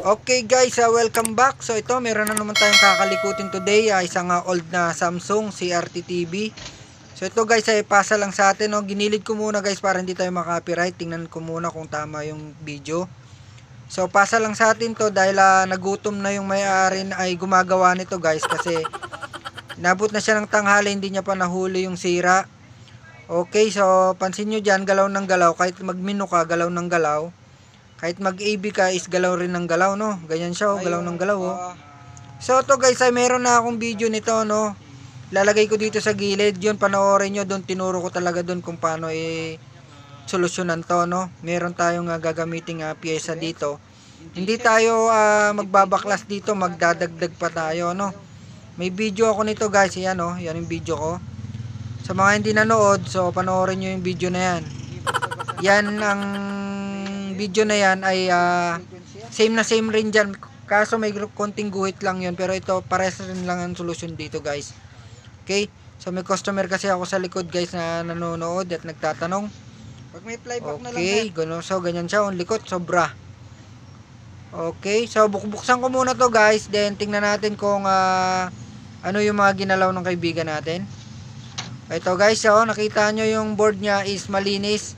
Okay guys, welcome back. So ito, meron na naman tayong kakalikutin today, isang old na Samsung CRT TV. So ito guys, ay pasa lang sa atin, no? Ginilid ko muna guys para hindi tayo makapiright. Tingnan ko muna kung tama yung video. So pasa lang sa atin to dahil nagutom na yung may-ari ay gumagawa nito guys, kasi nabot na siya ng tanghali, hindi niya pa nahuli yung sira. Okay, so pansin nyo dyan, galaw ng galaw. Kahit magmenu ka, galaw ng galaw. Kahit mag-AB ka is galaw rin ng galaw, no? Ganyan siya, oh, galaw ng galaw, oh. So to guys, ay meron na akong video nito, no? Lalagay ko dito sa gilid. Yun, panoorin nyo doon. Tinuro ko talaga doon kung paano solusyonan to, no? Meron tayong gagamiting pyesa dito. Hindi tayo magbabaklas dito, magdadagdag pa tayo, no? May video ako nito guys, yan, oh. Yan yung video ko. Sa mga hindi nanood, so panoorin nyo yung video na yan. Yan ang video na yan ay same na same rin dyan, kaso may konting guhit lang yun, pero ito pares rin lang ang solusyon dito guys. Okay, so may customer kasi ako sa likod guys na nanonood at nagtatanong. Pag may flyback na lang okay, so ganyan siya, ang likot sobra. Okay, so buksan ko muna to guys, then tingnan natin kung ano yung mga ginalaw ng kaibigan natin. Ito guys, so nakita nyo yung board nya is malinis.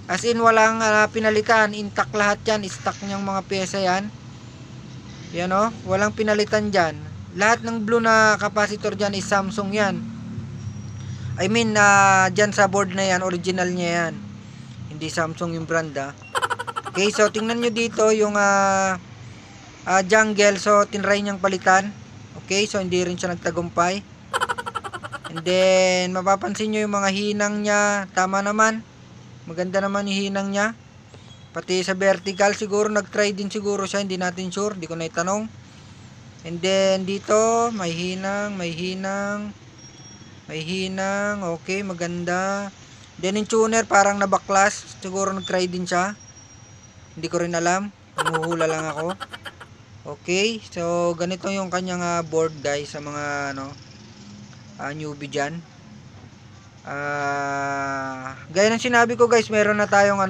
As in walang pinalitan, intact lahat yan, stock niyang mga pyesa yan. Yan, o, walang pinalitan dyan. Lahat ng blue na capacitor dyan is Samsung yan. I mean, dyan sa board na yan, original niya yan. Hindi Samsung yung brand, Okay, so tingnan nyo dito yung jungle, so tinry niyang palitan. Okay, so hindi rin siya nagtagumpay. And then, mapapansin nyo yung mga hinang niya, tama naman. Maganda naman yung hinang niya. Pati sa vertical siguro nag-try din siguro siya, hindi natin sure, hindi ko na itanong. And then dito may hinang, okay, maganda. Then yung tuner parang nabaklas, siguro nag-try din siya. Hindi ko rin alam, humuhula lang ako. Okay, so ganito yung kanyang board guys sa mga newbie dyan. Gaya ng sinabi ko guys, meron na tayong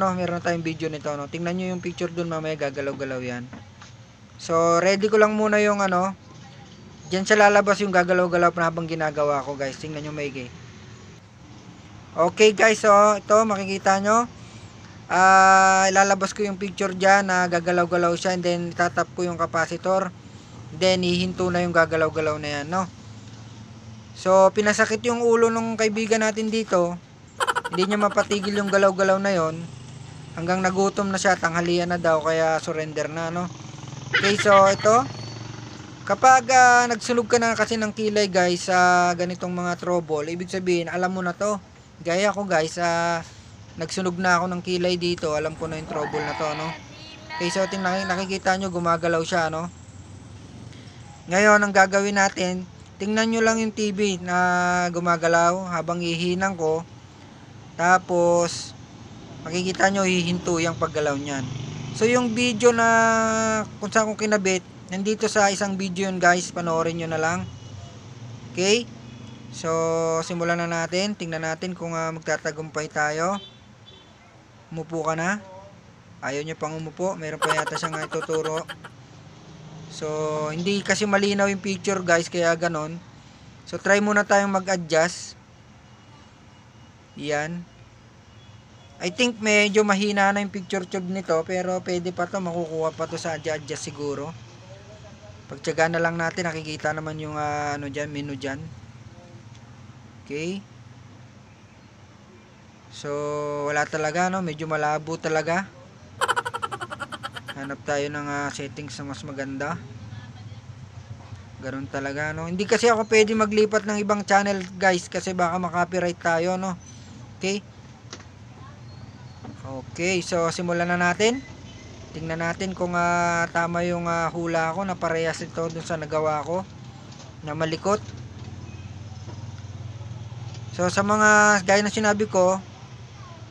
video nito, no? Tingnan nyo yung picture dun, mamaya gagalaw-galaw yan. So ready ko lang muna yung diyan siya lalabas yung gagalaw-galaw habang ginagawa ko guys. Tingnan nyo maigi. Okay guys, so ito makikita nyo, ilalabas ko yung picture dyan na gagalaw-galaw siya, and then itatap ko yung capacitor, then hihinto na yung gagalaw-galaw na yan, no? So, pinasakit yung ulo ng kaibigan natin dito. Hindi niya mapatigil yung galaw-galaw na yon. Hanggang nagutom na siya, tanghalian na daw, kaya surrender na, no? Okay, so ito. Kapag nagsunog ka na kasi ng kilay guys sa ganitong mga trouble, ibig sabihin, alam mo na to. Gaya ko guys, nagsunog na ako ng kilay dito, alam ko na yung trouble na to, no? Okay, so nakikita nyo, gumagalaw siya, no? Ngayon, ang gagawin natin, tingnan nyo lang yung TV na gumagalaw habang hihinang ko. Tapos, makikita nyo hihinto yung paggalaw nyan. So, yung video na kung saan ko kinabit, nandito sa isang video yun guys. Panoorin nyo na lang. Okay? So, simulan na natin. Tingnan natin kung magtatagumpay tayo. Umupo ka na. Ayaw nyo pang umupo. Meron pa yata siyang ituturo. So, hindi kasi malinaw yung picture guys, kaya ganon. So, try muna tayong mag-adjust. Yan. I think medyo mahina na yung picture tube nito, pero pwede pa to, makukuha pa to sa adjust siguro. Pagtyaga na lang natin, nakikita naman yung dyan, menu dyan. Okay. So, wala talaga, no? Medyo malabo talaga. Hanap tayo ng settings na mas maganda. Ganun talaga, no? Hindi kasi ako pwede maglipat ng ibang channel guys, kasi baka makopyright tayo, no? Okay. Okay, so simulan na natin. Tingnan natin kung tama yung hula ko na parehas ito dun sa nagawa ko na malikot. So sa mga gaya na sinabi ko,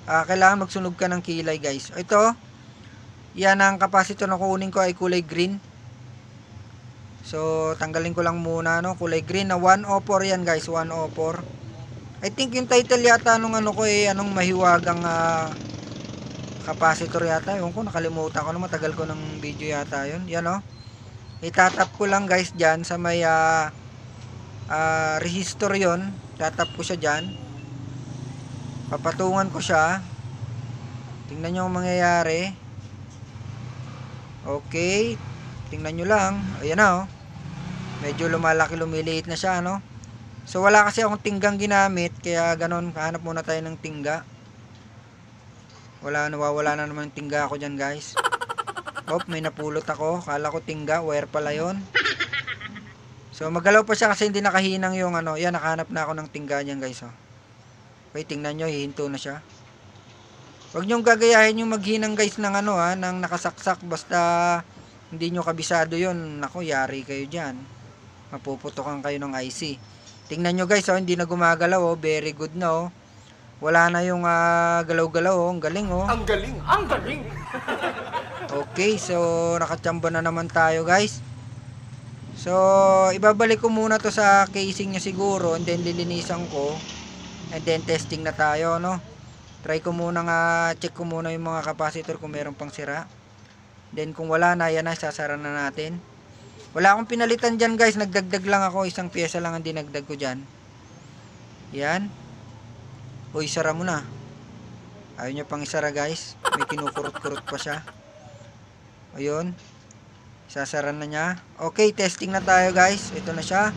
kailangan magsunog ka ng kilay guys. Ito, yan ang capacitor na kukunin ko ay kulay green. So, tanggalin ko lang muna, no? Kulay green na 104 yan guys, 104. I think yung title yata nung ko anong mahiwagang capacitor yata. Ewan ko, nakalimutan ko na, matagal ko ng video yata yun. Yan o. Itatap ko lang guys dyan sa may resistor yon. Tatap ko siya dyan. Papatungan ko siya. Tingnan nyo ang mangyayari. Okay. Tingnan nyo lang. Ayan na o. Medyo lumalaki, lumiliit na siya, no? So, wala kasi akong tinggang ginamit. Kaya ganon, hanap muna tayo ng tingga. Nawawala na naman yung tingga ako dyan, guys. May napulot ako. Kala ko tingga, wire pala yon. So, magalaw pa siya kasi hindi nakahinang yung ano. Yan, nakahanap na ako ng tingga niyan, guys, oh. Okay, tingnan nyo, hihinto na siya. Huwag nyong gagayahin yung maghinang, guys, ng ano, ng nakasaksak. Basta hindi nyo kabisado yon. Naku, yari kayo dyan. Mapuputokan kayo ng IC. Tingnan nyo, guys, hindi na gumagalaw, oh. Very good na, oh. Wala na yung galaw-galaw, oh. Ang galing, oh. Ang galing! Ang galing! Okay, so nakachamba na naman tayo, guys. So, ibabalik ko muna to sa casing niya siguro, and then lilinisan ko, and then testing na tayo, no? Try ko muna check ko muna yung mga capacitor kung meron pang sira. Then kung wala na, yan na, sasara na natin. Wala akong pinalitan dyan, guys. Nagdagdag lang ako. Isang pyesa lang ang dinagdag ko dyan. Yan. Uy, sara mo na. Ayaw niya pang isara, guys. May kinukurot-kurot pa siya. Ayun. Sasara na niya. Okay, testing na tayo, guys. Ito na siya.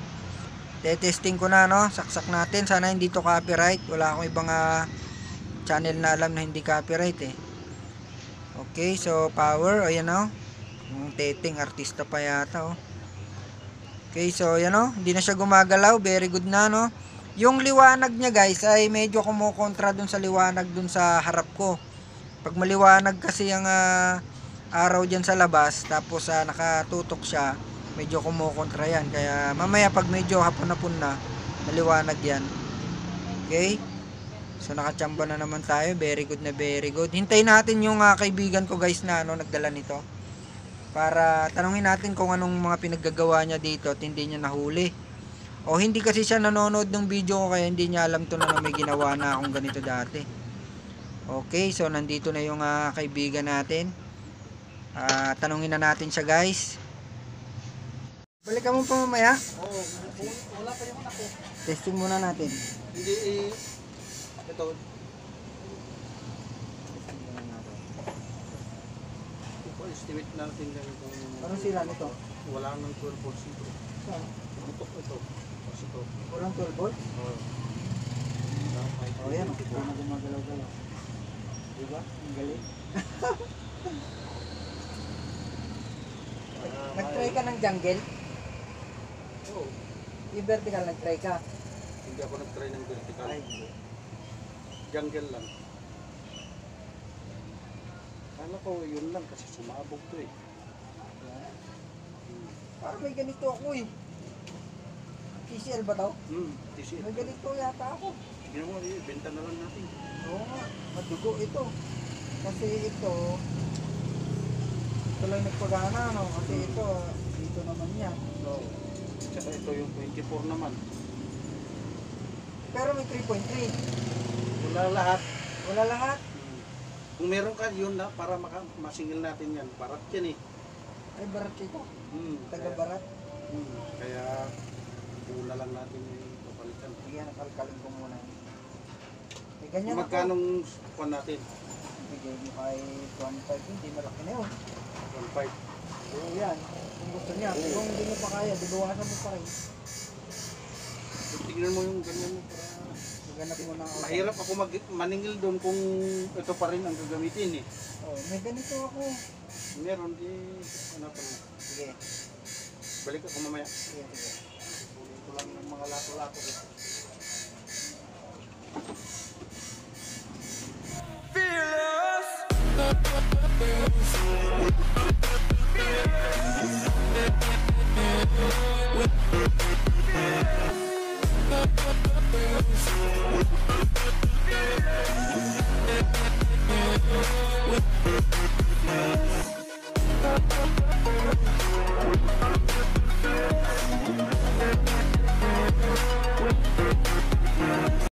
Testing ko na, no. Saksak natin. Sana hindi to copyright. Wala akong ibang channel na alam na hindi copyright, eh. Okay, so power. Ayan, no. Yung Teteng, artista pa yata, oh. Okay, so yan, oh. Hindi na siya gumagalaw. Very good na, no. Yung liwanag niya, guys, ay medyo kumukontra dun sa liwanag dun sa harap ko. Pag maliwanag kasi yung araw dyan sa labas, tapos nakatutok siya, medyo kumukontra yan. Kaya mamaya pag medyo hapon-hapon na, maliwanag yan. Okay. So nakachamba na naman tayo. Very good na very good. Hintayin natin yung kaibigan ko, guys, na nagdala nito. Para tanungin natin kung anong mga pinaggagawa niya dito at hindi niya nahuli. O hindi kasi siya nanonood ng video ko kaya hindi niya alam to na may ginawa na akong ganito dati. Okay, so nandito na yung kaibigan natin. Tanungin na natin siya, guys. Balikan mo pa mamaya. Oo, wala pa yung ako. Testing muna natin. Hindi ito. Estimate natin ganito. Anong sila nito? Wala nang 12 volts ito. Saan? Ito. Kasi ito. Walang 12 volts? Oo. Yan. Ito na gumagalaw-galaw. Diba? Ang galing. Nag-try ka ng jungle? Oo. Yung vertical, nag-try ka? Hindi ako nag-try ng vertical. Ay, Jungle lang. Kala ko yun lang kasi sumabog to eh. parang may ganito ako, eh. TCL ba to? TCL. May ganito yata ako. Tignan mo, benta na lang natin. Oo nga, madugo ito. Kasi ito lang nagpagana, no? Kasi ito, dito naman yan. Oo. Tsaka ito yung 24 naman. Pero may 3.3. Wala lahat. Wala lahat. Kung meron ka yun na para masingil natin yan. Barat yan eh. Ay, barat ito. Taga Kaya, barat. kaya una lang natin yung papalitan. Sige, nakalkalin ko muna. May ganyan ako. Magkanong kuwan natin? Bigay mo kay 1.5. Hindi, malaki na yun. 1.5. Oo, yan. Kung gusto niya. Kung hindi mo pa kaya, dibawasan mo pa rin. Tignan mo yung ganyan mo para... Maghanap mo na ako. Mahirap ako maningil doon kung ito pa rin ang gagamitin eh. Oh, may ganito ako. Meron di ano pa na. Sige. Balik ako mamaya. Sige, sige. Kunin ko lang ng mga lato-lato. Fearless.